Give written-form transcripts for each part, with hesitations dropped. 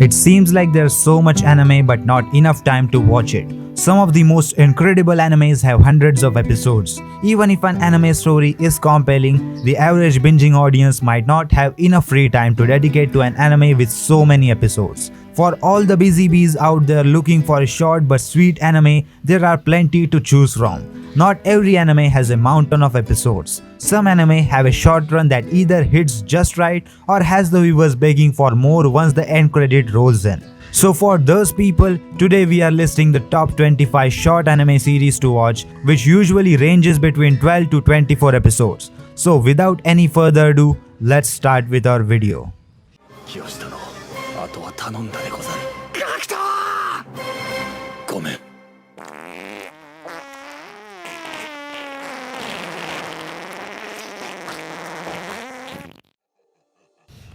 It seems like there's so much anime but not enough time to watch it. Some of the most incredible animes have hundreds of episodes. Even if an anime story is compelling, the average binging audience might not have enough free time to dedicate to an anime with so many episodes. For all the busy bees out there looking for a short but sweet anime, there are plenty to choose from. Not every anime has a mountain of episodes. Some anime have a short run that either hits just right or has the viewers begging for more once the end credit rolls in. So for those people, today we are listing the top 25 short anime series to watch, which usually ranges between 12 to 24 episodes. So without any further ado, let's start with our video.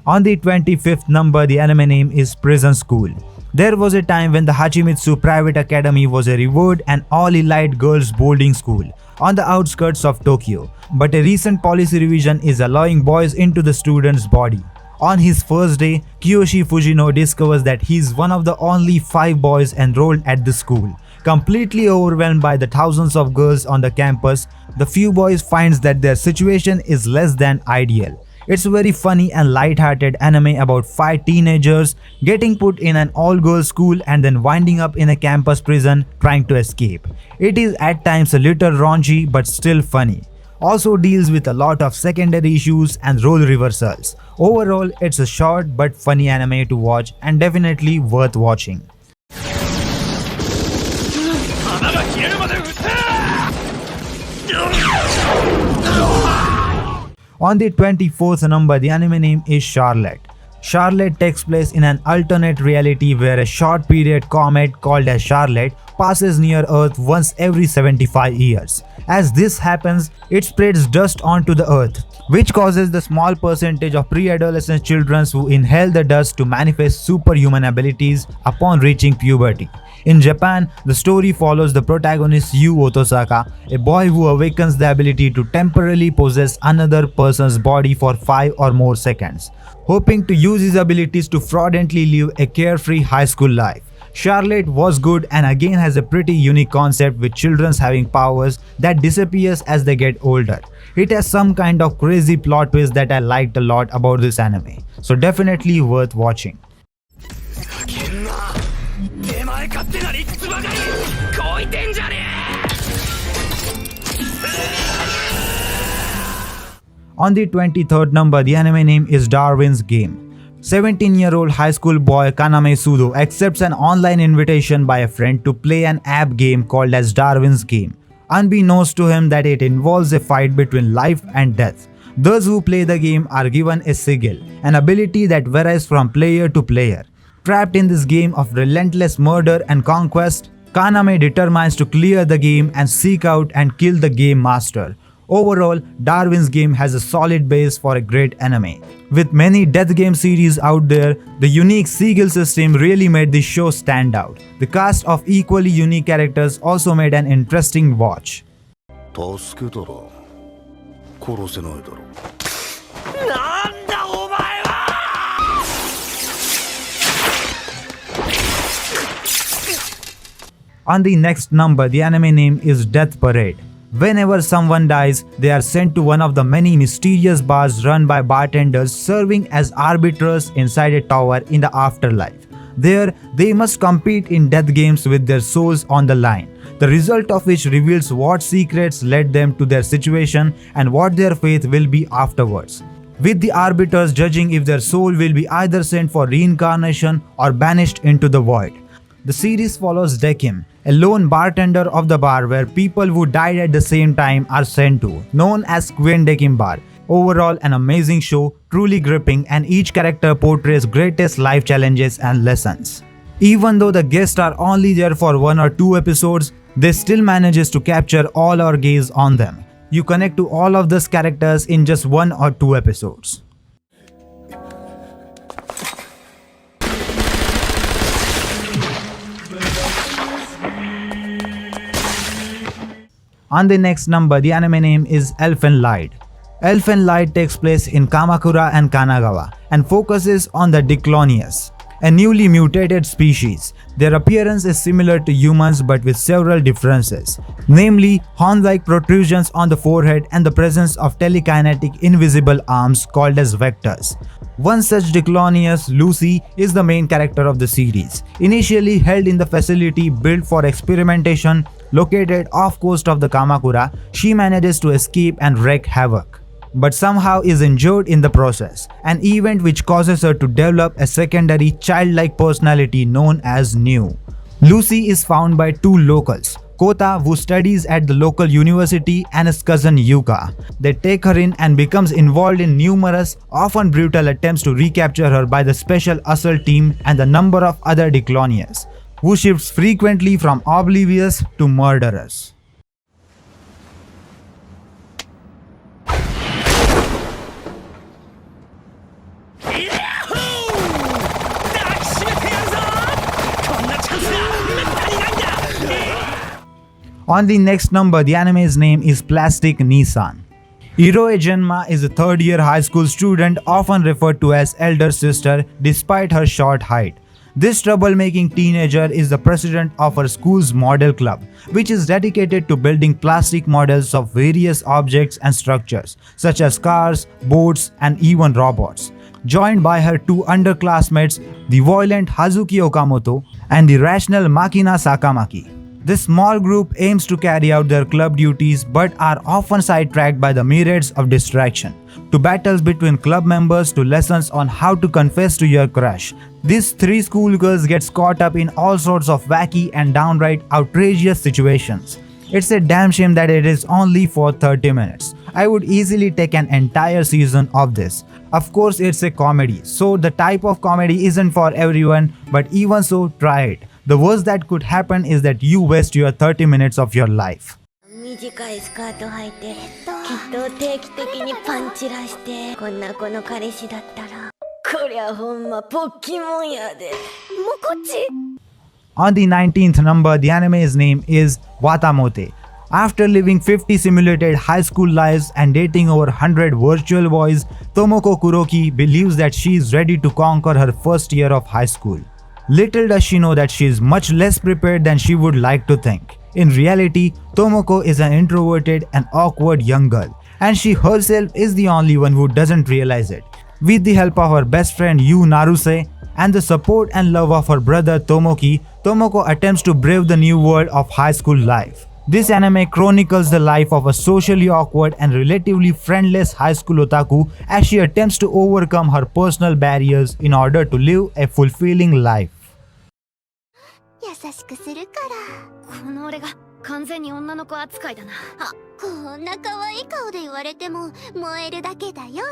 On the 25th number, the anime name is Prison School. There was a time when the Hachimitsu Private Academy was a revered and all-elite girls' boarding school on the outskirts of Tokyo. But a recent policy revision is allowing boys into the student's body. On his first day, Kiyoshi Fujino discovers that he is one of the only 5 boys enrolled at the school. Completely overwhelmed by the thousands of girls on the campus, the few boys finds that their situation is less than ideal. It's a very funny and light-hearted anime about 5 teenagers getting put in an all-girls school and then winding up in a campus prison trying to escape. It is at times a little raunchy but still funny. Also deals with a lot of secondary issues and role reversals. Overall, it's a short but funny anime to watch and definitely worth watching. On the 24th number, the anime name is Charlotte. Charlotte takes place in an alternate reality where a short period comet called as Charlotte passes near Earth once every 75 years. As this happens, it spreads dust onto the Earth, which causes the small percentage of pre-adolescent children who inhale the dust to manifest superhuman abilities upon reaching puberty. In Japan, the story follows the protagonist Yu Otosaka, a boy who awakens the ability to temporarily possess another person's body for 5 or more seconds, hoping to use his abilities to fraudulently live a carefree high school life. Charlotte was good and again has a pretty unique concept with children having powers that disappears as they get older. It has some kind of crazy plot twist that I liked a lot about this anime, so definitely worth watching. On the 23rd number, the anime name is Darwin's Game. 17-year-old high school boy Kaname Sudo accepts an online invitation by a friend to play an app game called as Darwin's Game, unbeknownst to him that it involves a fight between life and death. Those who play the game are given a sigil, an ability that varies from player to player. Trapped in this game of relentless murder and conquest, Kaname determines to clear the game and seek out and kill the game master. Overall, Darwin's Game has a solid base for a great anime. With many death game series out there, the unique sigil system really made this show stand out. The cast of equally unique characters also made an interesting watch. On the next number, the anime name is Death Parade. Whenever someone dies, they are sent to one of the many mysterious bars run by bartenders serving as arbiters inside a tower in the afterlife. There, they must compete in death games with their souls on the line, the result of which reveals what secrets led them to their situation and what their fate will be afterwards, with the arbiters judging if their soul will be either sent for reincarnation or banished into the void. The series follows Dekim, a lone bartender of the bar where people who died at the same time are sent to, known as Queen Dekim Bar. Overall, an amazing show, truly gripping, and each character portrays greatest life challenges and lessons. Even though the guests are only there for 1 or 2 episodes, they still manages to capture all our gaze on them. You connect to all of these characters in just 1 or 2 episodes. On the next number, the anime name is Elfen Lied. Elfen Lied takes place in Kamakura and Kanagawa and focuses on the Diclonius, a newly mutated species. Their appearance is similar to humans but with several differences, namely horn-like protrusions on the forehead and the presence of telekinetic invisible arms called as vectors. One such Diclonius, Lucy, is the main character of the series. Initially held in the facility built for experimentation located off coast of the Kamakura, she manages to escape and wreak havoc, but somehow is injured in the process, an event which causes her to develop a secondary childlike personality known as New. Lucy is found by two locals, Kota, who studies at the local university, and his cousin Yuka. They take her in and becomes involved in numerous, often brutal attempts to recapture her by the Special Assault Team and the number of other Diclonians, who shifts frequently from oblivious to murderous. On the next number, the anime's name is Plastic Nissan. Iroe Genma is a third-year high school student, often referred to as elder sister despite her short height. This troublemaking teenager is the president of her school's model club, which is dedicated to building plastic models of various objects and structures, such as cars, boats, and even robots. Joined by her two underclassmates, the violent Hazuki Okamoto and the rational Makina Sakamaki. This small group aims to carry out their club duties but are often sidetracked by the myriads of distraction, to battles between club members to lessons on how to confess to your crush. These three schoolgirls get caught up in all sorts of wacky and downright outrageous situations. It's a damn shame that it is only for 30 minutes. I would easily take an entire season of this. Of course, it's a comedy, so the type of comedy isn't for everyone, but even so, try it. The worst that could happen is that you waste your 30 minutes of your life. 短いスカート履いてきっと定期的にパンチラしてこんな子の彼氏だったらこりゃほんまポッキモンやでもうこっち On the 19th number, the anime's name is Watamote. After living 50 simulated high school lives and dating over 100 virtual boys, Tomoko Kuroki believes that she is ready to conquer her first year of high school. Little does she know that she is much less prepared than she would like to think. In reality, Tomoko is an introverted and awkward young girl, and she herself is the only one who doesn't realize it. With the help of her best friend Yu Naruse and the support and love of her brother Tomoki, Tomoko attempts to brave the new world of high school life. This anime chronicles the life of a socially awkward and relatively friendless high school otaku as she attempts to overcome her personal barriers in order to live a fulfilling life. 優しくするからこの俺が完全に女の子扱いだなあこんな可愛い顔で言われても燃えるだけだよ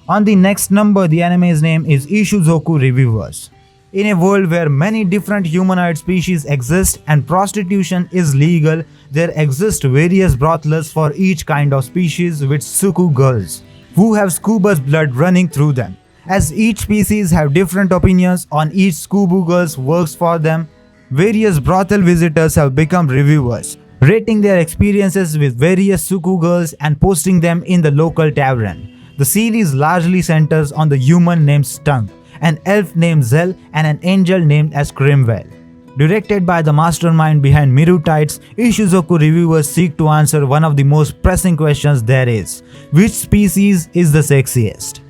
On the next number, the anime's name is Izuku Reviewers. In a world where many different humanoid species exist and prostitution is legal, there exist various brothels for each kind of species with Suku girls, who have scuba's blood running through them. As each species have different opinions on each scuba girl's works for them, various brothel visitors have become reviewers, rating their experiences with various Suku girls and posting them in the local tavern. The series largely centers on the human named Stunk, an elf named Zell, and an angel named as Crimwell. Directed by the mastermind behind Miru Tides, Izuku Reviewers seek to answer one of the most pressing questions there is: which species is the sexiest?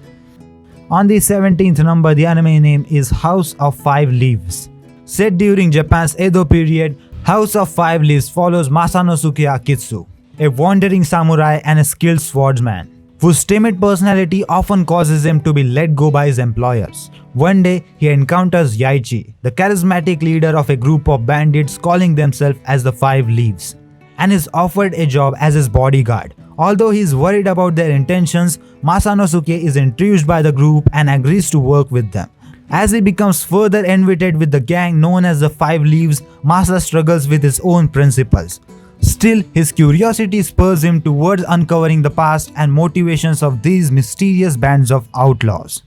On the 17th number, the anime name is House of Five Leaves. Set during Japan's Edo period, House of Five Leaves follows Masanosuke Akitsu, a wandering samurai and a skilled swordsman, whose timid personality often causes him to be let go by his employers. One day, he encounters Yaichi, the charismatic leader of a group of bandits calling themselves as the Five Leaves, and is offered a job as his bodyguard. Although he is worried about their intentions, Masanosuke is intrigued by the group and agrees to work with them. As he becomes further enwitted with the gang known as the Five Leaves, Masa struggles with his own principles. Still, his curiosity spurs him towards uncovering the past and motivations of these mysterious bands of outlaws.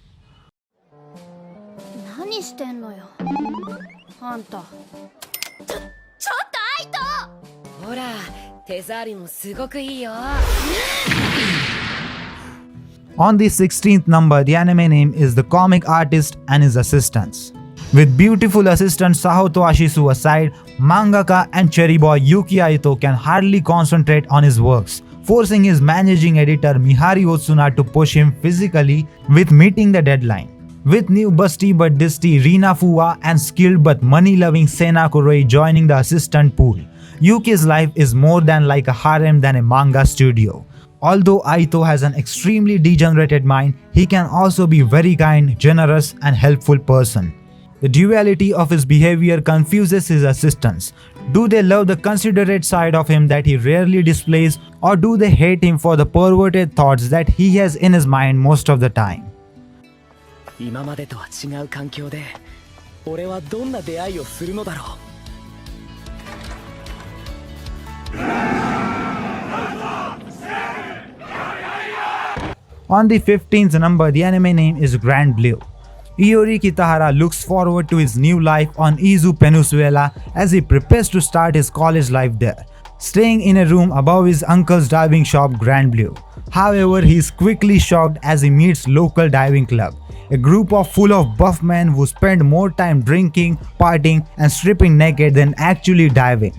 何してんのよあんたちょっとアイトほら手触りもすごくいいよ On the 16th number, the anime name is The Comic Artist and His Assistants. With beautiful assistant Sahoto Ashisu aside, mangaka and cherry boy Yuki Aito can hardly concentrate on his works, forcing his managing editor Mihari Otsuna to push him physically with meeting the deadline. With new busty but disty Rina Fuwa and skilled but money-loving Sena Kuroi joining the assistant pool, Yuki's life is more than like a harem than a manga studio. Although Aito has an extremely degenerated mind, he can also be very kind, generous and helpful person. The duality of his behavior confuses his assistants. Do they love the considerate side of him that he rarely displays, or do they hate him for the perverted thoughts that he has in his mind most of the time? 今までとは違う環境で俺はどんな出会いをするのだろう On the 15th number, the anime name is Grand Blue. Iori Kitahara looks forward to his new life on Izu Peninsula as he prepares to start his college life there, staying in a room above his uncle's diving shop Grand Blue. However, he is quickly shocked as he meets local diving club, a group full of buff men who spend more time drinking, partying and stripping naked than actually diving.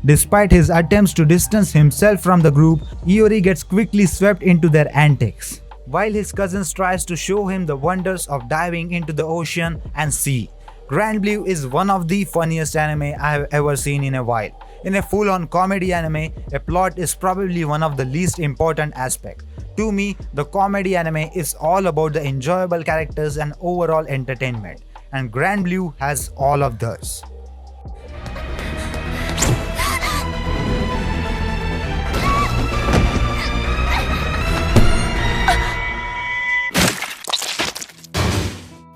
Despite his attempts to distance himself from the group, Iori gets quickly swept into their antics, while his cousins tries to show him the wonders of diving into the ocean and sea. Grand Blue is one of the funniest anime I have ever seen in a while. In a full-on comedy anime, a plot is probably one of the least important aspects. To me, the comedy anime is all about the enjoyable characters and overall entertainment, and Grand Blue has all of those.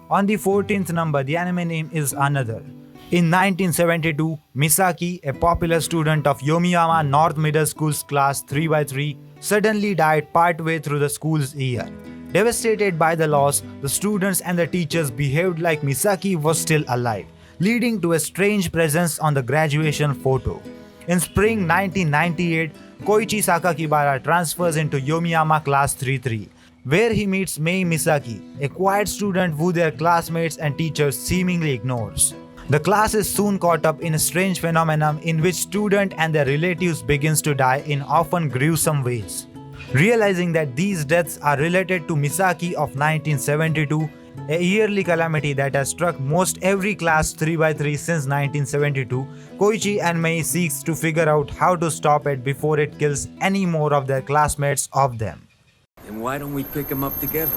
On the 14th number, the anime name is Another. In 1972, Misaki, a popular student of Yomiyama North Middle School's class 3x3, suddenly died partway through the school's year. Devastated by the loss, the students and the teachers behaved like Misaki was still alive, leading to a strange presence on the graduation photo. In spring 1998, Koichi Sakakibara transfers into Yomiyama class 3-3, where he meets Mei Misaki, a quiet student who their classmates and teachers seemingly ignores. The class is soon caught up in a strange phenomenon in which students and their relatives begins to die in often gruesome ways. Realizing that these deaths are related to Misaki of 1972, a yearly calamity that has struck most every class 3x3 since 1972, Koichi and Mei seeks to figure out how to stop it before it kills any more of their classmates of them. Then why don't we pick them up together?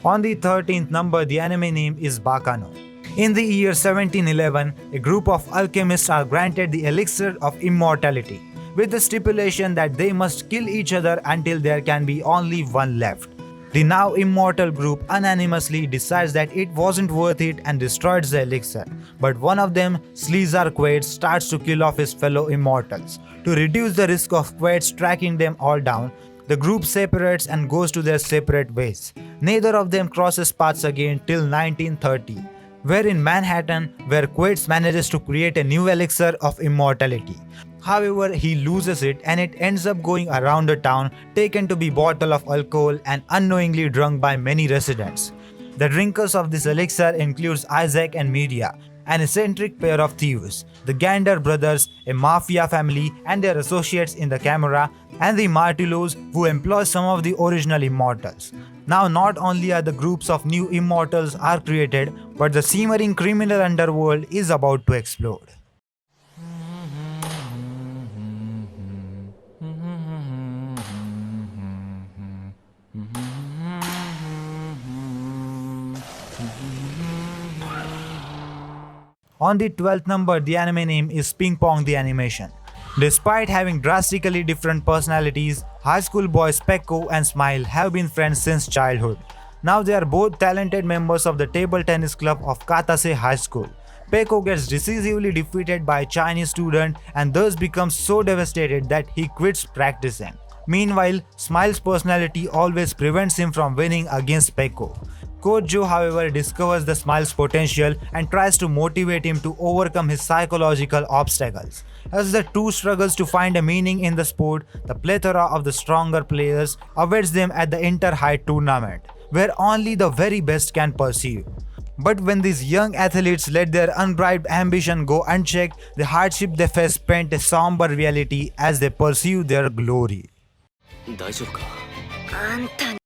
On the 13th number, the anime name is Bakano. In the year 1711, a group of alchemists are granted the elixir of immortality, with the stipulation that they must kill each other until there can be only one left. The now immortal group unanimously decides that it wasn't worth it and destroys the elixir, but one of them, Sleazar Quaid, starts to kill off his fellow immortals. To reduce the risk of Quaid's tracking them all down, the group separates and goes to their separate ways. Neither of them crosses paths again till 1930, where in Manhattan, where Quaid manages to create a new elixir of immortality. However, he loses it and it ends up going around the town, taken to be bottle of alcohol and unknowingly drunk by many residents. The drinkers of this elixir includes Isaac and Media, an eccentric pair of thieves, the Gander brothers, a mafia family and their associates in the camera, and the Martillos, who employ some of the original immortals. Now not only are the groups of new immortals are created, but the simmering criminal underworld is about to explode. On the 12th number, the anime name is Ping Pong the Animation. Despite having drastically different personalities, high school boys Pekko and Smile have been friends since childhood. Now they are both talented members of the table tennis club of Katase High School. Pekko gets decisively defeated by a Chinese student and thus becomes so devastated that he quits practicing. Meanwhile, Smile's personality always prevents him from winning against Pekko. Coach Joe, however, discovers the smile's potential and tries to motivate him to overcome his psychological obstacles. As the two struggles to find a meaning in the sport, the plethora of the stronger players awaits them at the Inter-High tournament, where only the very best can pursue. But when these young athletes let their unbribed ambition go unchecked, the hardship they face paint a somber reality as they pursue their glory. 大丈夫か？あんた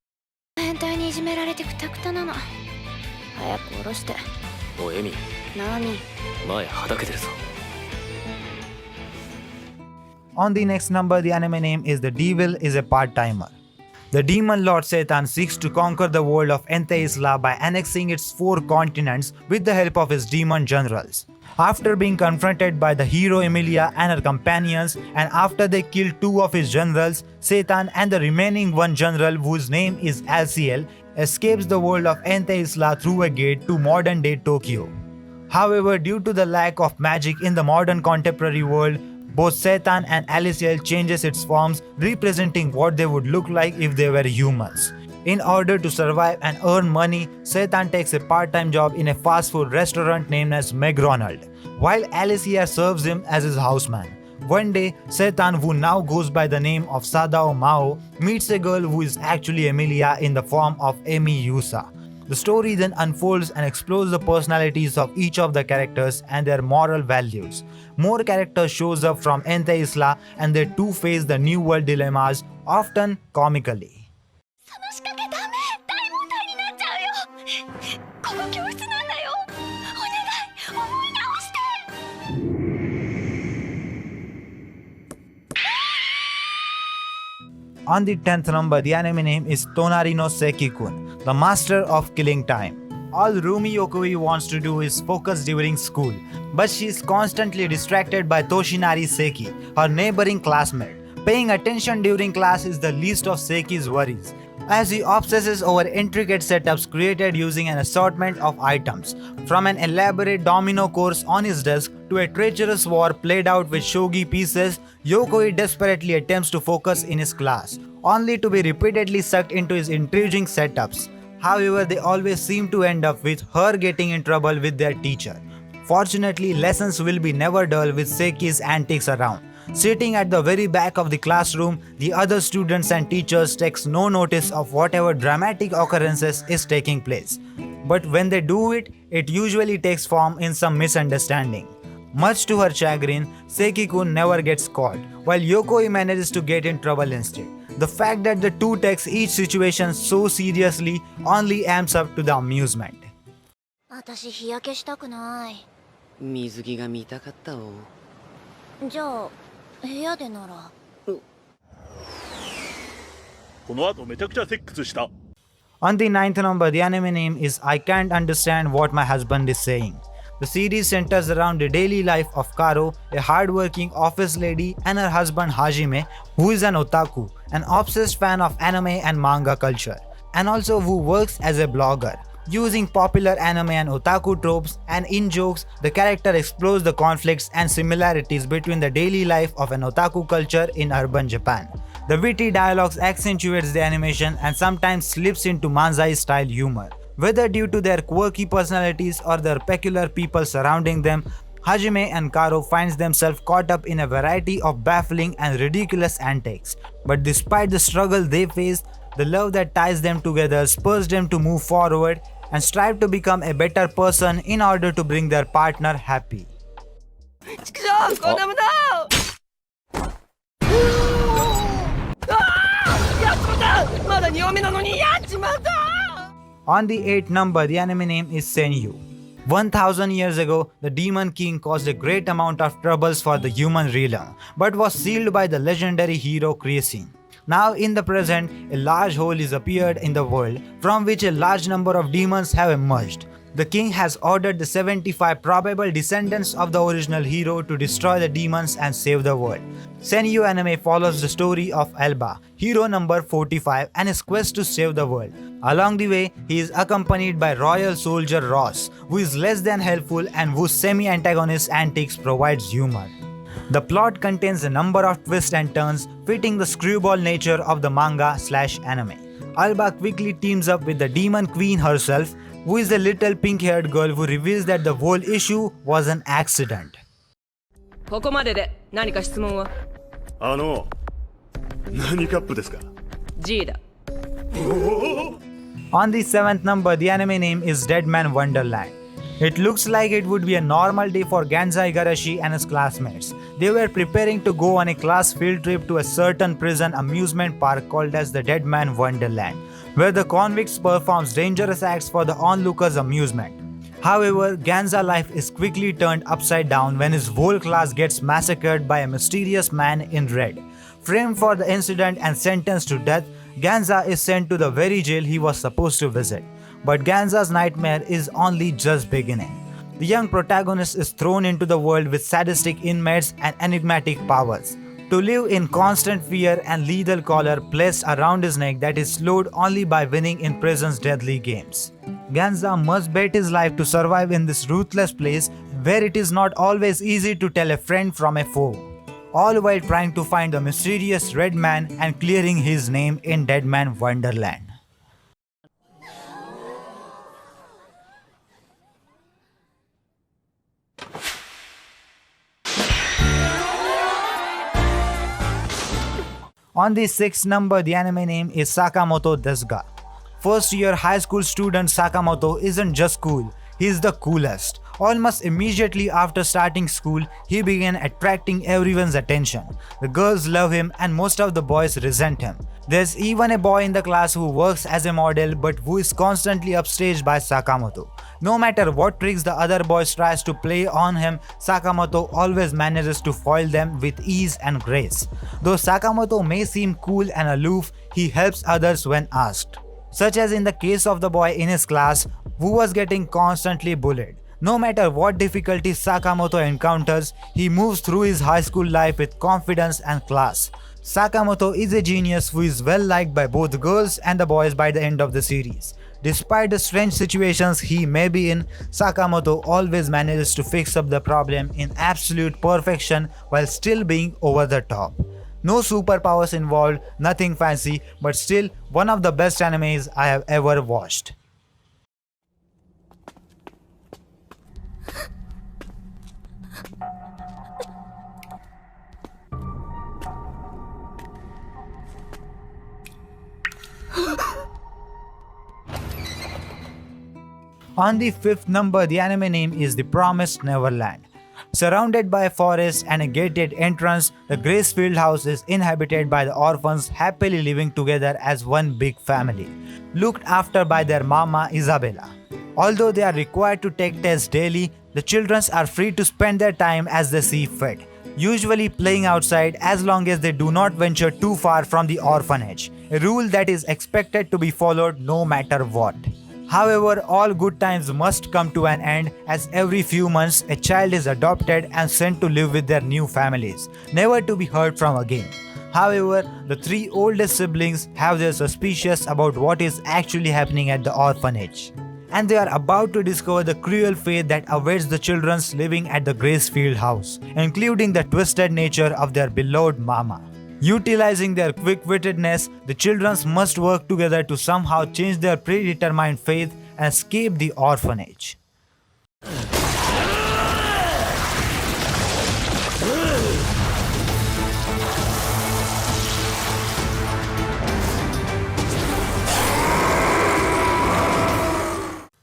変態にいじめられてくたくたなの。早く下ろして。おいエミ、何？前はだけてるぞ。On the next number, the anime name is The Devil is a Part-Timer. The demon lord Satan seeks to conquer the world of Ente Isla by annexing its 4 continents with the help of his demon generals. After being confronted by the hero Emilia and her companions, and after they kill 2 of his generals, Satan and the remaining 1 general, whose name is Alciel, escapes the world of Ente Isla through a gate to modern-day Tokyo. However, due to the lack of magic in the modern contemporary world, both Satan and Alciel changes its forms, representing what they would look like if they were humans. In order to survive and earn money, Satan takes a part-time job in a fast food restaurant named as McDonald, while Alicia serves him as his houseman. One day, Satan, who now goes by the name of Sadao Mao, meets a girl who is actually Emilia in the form of Emi Yusa. The story then unfolds and explores the personalities of each of the characters and their moral values. More characters shows up from Ente Isla and they too face the new world dilemmas, often comically. その仕掛けダメ。大問題になっちゃうよ。ここ教室なんだよ。お願い、思い直して。On the 10th number, the anime name is Tonari no Seki-kun, the master of killing time. All Rumi Yokoi wants to do is focus during school, but she is constantly distracted by Toshinari Seki, her neighboring classmate. Paying attention during class is the least of Seki's worries, as he obsesses over intricate setups created using an assortment of items, from an elaborate domino course on his desk to a treacherous war played out with shogi pieces. Yokoi desperately attempts to focus in his class, only to be repeatedly sucked into his intriguing setups. However, they always seem to end up with her getting in trouble with their teacher. Fortunately, lessons will be never dull with Seki's antics around. Sitting at the very back of the classroom, the other students and teachers takes no notice of whatever dramatic occurrences is taking place. But when they do it, it usually takes form in some misunderstanding. Much to her chagrin, Seki-kun never gets caught, while Yokoi manages to get in trouble instead. The fact that the two takes each situation so seriously only amps up to the amusement. 私日焼けしたくない。水着が見たかったお。じゃあ部屋でなら。この後めちゃくちゃセックスした。 On the 9th number, the anime name is I Can't Understand What My Husband Is Saying. The series centers around the daily life of Karo, a hardworking office lady, and her husband Hajime, who is an otaku, an obsessed fan of anime and manga culture, and also who works as a blogger. Using popular anime and otaku tropes and in-jokes, the character explores the conflicts and similarities between the daily life of an otaku culture in urban Japan. The witty dialogues accentuates the animation and sometimes slips into manzai-style humor. Whether due to their quirky personalities or their peculiar people surrounding them, Hajime and Karo finds themselves caught up in a variety of baffling and ridiculous antics. But despite the struggle they face, the love that ties them together spurs them to move forward and strive to become a better person in order to bring their partner happy. On the 8th number, the anime name is Senyu. 1000 years ago, the Demon King caused a great amount of troubles for the human realm, but was sealed by the legendary hero Kreasin. Now in the present, a large hole is appeared in the world, from which a large number of demons have emerged. The king has ordered the 75 probable descendants of the original hero to destroy the demons and save the world. Senyu anime follows the story of Alba, hero number 45, and his quest to save the world. Along the way, he is accompanied by royal soldier Ross, who is less than helpful and whose semi-antagonist antics provides humor. The plot contains a number of twists and turns fitting the screwball nature of the manga/anime. Alba quickly teams up with the demon queen herself, who is a little pink-haired girl who reveals that the whole issue was an accident. ここまでで何か質問は？何カップですか？ G だ。 On the 7th number, the anime name is Man Wonderland. It looks like it would be a normal day for Ganza Igarashi and his classmates. They were preparing to go on a class field trip to a certain prison amusement park called as the Man Wonderland, where the convicts performs dangerous acts for the onlookers' amusement. However, Ganza's life is quickly turned upside down when his whole class gets massacred by a mysterious man in red. Framed for the incident and sentenced to death, Ganza is sent to the very jail he was supposed to visit. But Ganza's nightmare is only just beginning. The young protagonist is thrown into the world with sadistic inmates and enigmatic powers. To live in constant fear and lethal collar placed around his neck that is slowed only by winning in prison's deadly games. Ganza must bet his life to survive in this ruthless place where it is not always easy to tell a friend from a foe, all while trying to find the mysterious red man and clearing his name in Man Wonderland. On the 6th number, the anime name is Sakamoto Desga. First year high school student Sakamoto isn't just cool, he's the coolest. Almost immediately after starting school, he began attracting everyone's attention. The girls love him and most of the boys resent him. There's even a boy in the class who works as a model but who is constantly upstaged by Sakamoto. No matter what tricks the other boys tries to play on him, Sakamoto always manages to foil them with ease and grace. Though Sakamoto may seem cool and aloof, he helps others when asked, such as in the case of the boy in his class who was getting constantly bullied. No matter what difficulties Sakamoto encounters, he moves through his high school life with confidence and class. Sakamoto is a genius who is well liked by both girls and the boys by the end of the series. Despite the strange situations he may be in, Sakamoto always manages to fix up the problem in absolute perfection while still being over the top. No superpowers involved, nothing fancy, but still one of the best animes I have ever watched. On the 5th number, the anime name is The Promised Neverland. Surrounded by a forest and a gated entrance, the Gracefield house is inhabited by the orphans happily living together as one big family, looked after by their mama Isabella. Although they are required to take tests daily, the children are free to spend their time as they see fit, usually playing outside as long as they do not venture too far from the orphanage, a rule that is expected to be followed no matter what. However, all good times must come to an end as every few months a child is adopted and sent to live with their new families, never to be heard from again. However, the three oldest siblings have their suspicions about what is actually happening at the orphanage, and they are about to discover the cruel fate that awaits the children living at the Gracefield house, including the twisted nature of their beloved mama. Utilizing their quick-wittedness, the children must work together to somehow change their predetermined fate and escape the orphanage.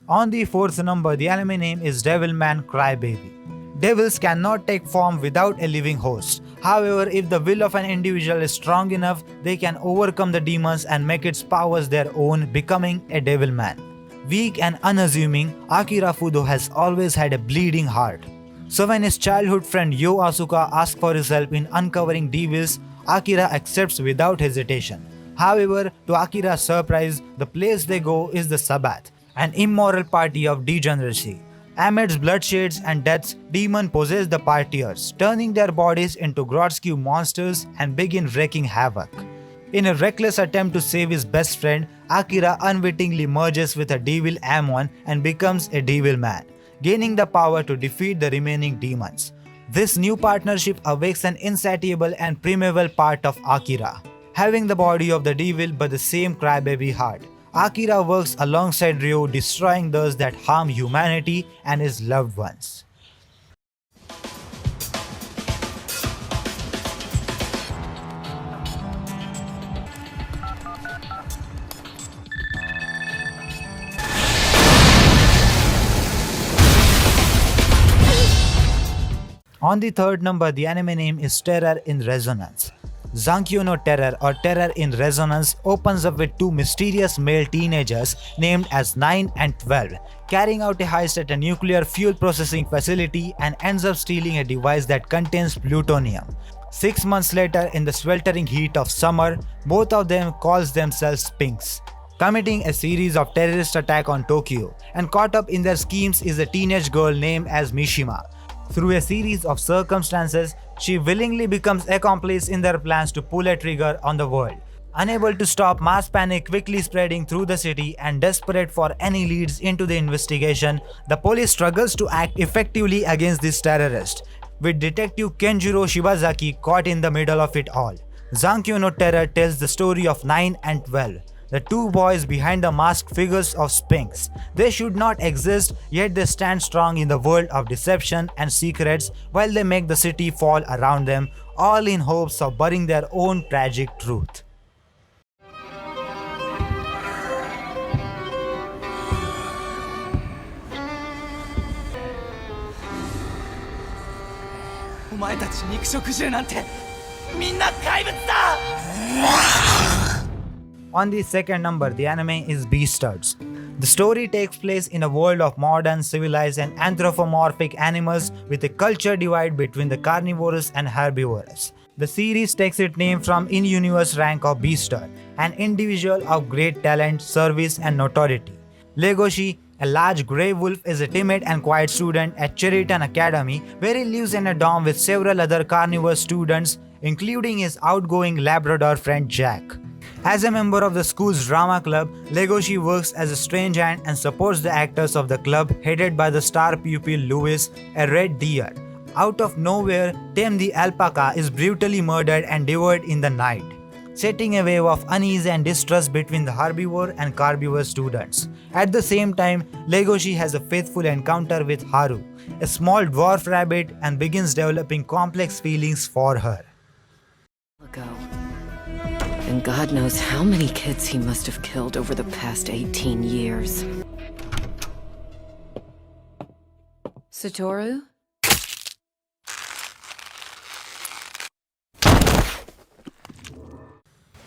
On the 4th number, the anime name is Devilman Crybaby. Devils cannot take form without a living host. However, if the will of an individual is strong enough, they can overcome the demons and make its powers their own, becoming a Devilman. Weak and unassuming, Akira Fudo has always had a bleeding heart. So when his childhood friend Yo Asuka asks for his help in uncovering devils, Akira accepts without hesitation. However, to Akira's surprise, the place they go is the Sabbath, an immoral party of degeneracy. Amidst bloodsheds and deaths, demons possess the partiers, turning their bodies into grotesque monsters and begin wreaking havoc. In a reckless attempt to save his best friend, Akira unwittingly merges with a devil Amon and becomes a Devilman, gaining the power to defeat the remaining demons. This new partnership awakes an insatiable and primeval part of Akira. having the body of the devil but the same crybaby heart. Akira works alongside Ryo, destroying those that harm humanity and his loved ones. On the third number, the anime name is Terror in Resonance. Zankyo no Terror or Terror in Resonance opens up with two mysterious male teenagers named as 9 and 12, carrying out a heist at a nuclear fuel processing facility and ends up stealing a device that contains plutonium. 6 months later, in the sweltering heat of summer, both of them calls themselves Spinks, committing a series of terrorist attacks on Tokyo, and caught up in their schemes is a teenage girl named as Mishima. Through a series of circumstances, she willingly becomes accomplice in their plans to pull a trigger on the world. Unable to stop mass panic quickly spreading through the city and desperate for any leads into the investigation, the police struggles to act effectively against this terrorist, with Detective Kenjiro Shibazaki caught in the middle of it all. Zankyo no Terror tells the story of 9 and 12, the two boys behind the masked figures of Spinks. They should not exist, yet they stand strong in the world of deception and secrets while they make the city fall around them, all in hopes of burying their own tragic truth. On the second number, the anime is Beastars. The story takes place in a world of modern, civilized and anthropomorphic animals with a culture divide between the carnivorous and herbivorous. The series takes its name from in-universe rank of Beastar, an individual of great talent, service and notoriety. Legoshi, a large grey wolf, is a timid and quiet student at Cheriton Academy, where he lives in a dorm with several other carnivore students, including his outgoing Labrador friend Jack. As a member of the school's drama club, Legoshi works as a strange ant and supports the actors of the club headed by the star pupil Louis, a red deer. Out of nowhere, Tim the alpaca is brutally murdered and devoured in the night, setting a wave of unease and distrust between the herbivore and carnivore students. At the same time, Legoshi has a faithful encounter with Haru, a small dwarf rabbit, and begins developing complex feelings for her. Ago. And God knows how many kids he must have killed over the past 18 years. Satoru?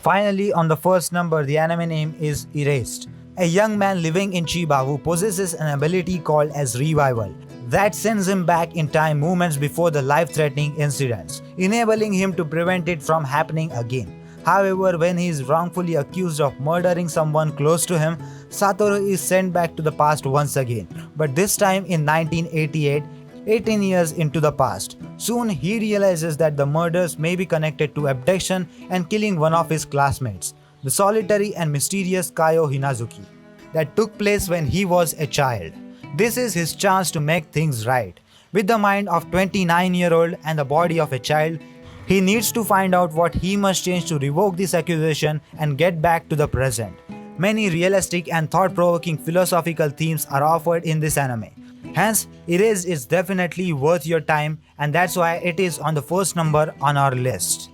Finally, on the first number, the anime name is Erased. A young man living in Chiba who possesses an ability called as Revival that sends him back in time moments before the life-threatening incidents, enabling him to prevent it from happening again. However, when he is wrongfully accused of murdering someone close to him, Satoru is sent back to the past once again, but this time in 1988, 18 years into the past. Soon he realizes that the murders may be connected to abduction and killing one of his classmates, the solitary and mysterious Kaio Hinazuki, that took place when he was a child. This is his chance to make things right. With the mind of 29-year-old and the body of a child, he needs to find out what he must change to revoke this accusation and get back to the present. Many realistic and thought-provoking philosophical themes are offered in this anime. Hence, Erased is definitely worth your time, and that's why it is on the first number on our list.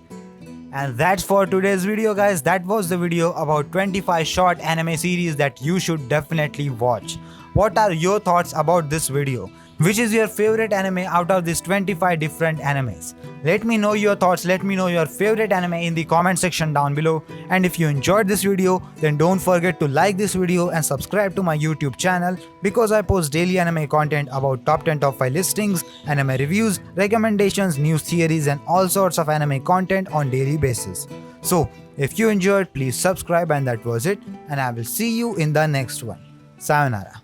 And that's for today's video, guys. That was the video about 25 short anime series that you should definitely watch. What are your thoughts about this video? Which is your favorite anime out of these 25 different animes? Let me know your thoughts, let me know your favorite anime in the comment section down below. And if you enjoyed this video, then don't forget to like this video and subscribe to my YouTube channel, because I post daily anime content about top 10 top 5 listings, anime reviews, recommendations, news theories and all sorts of anime content on daily basis. So if you enjoyed, please subscribe, and that was it, and I will see you in the next one. Sayonara.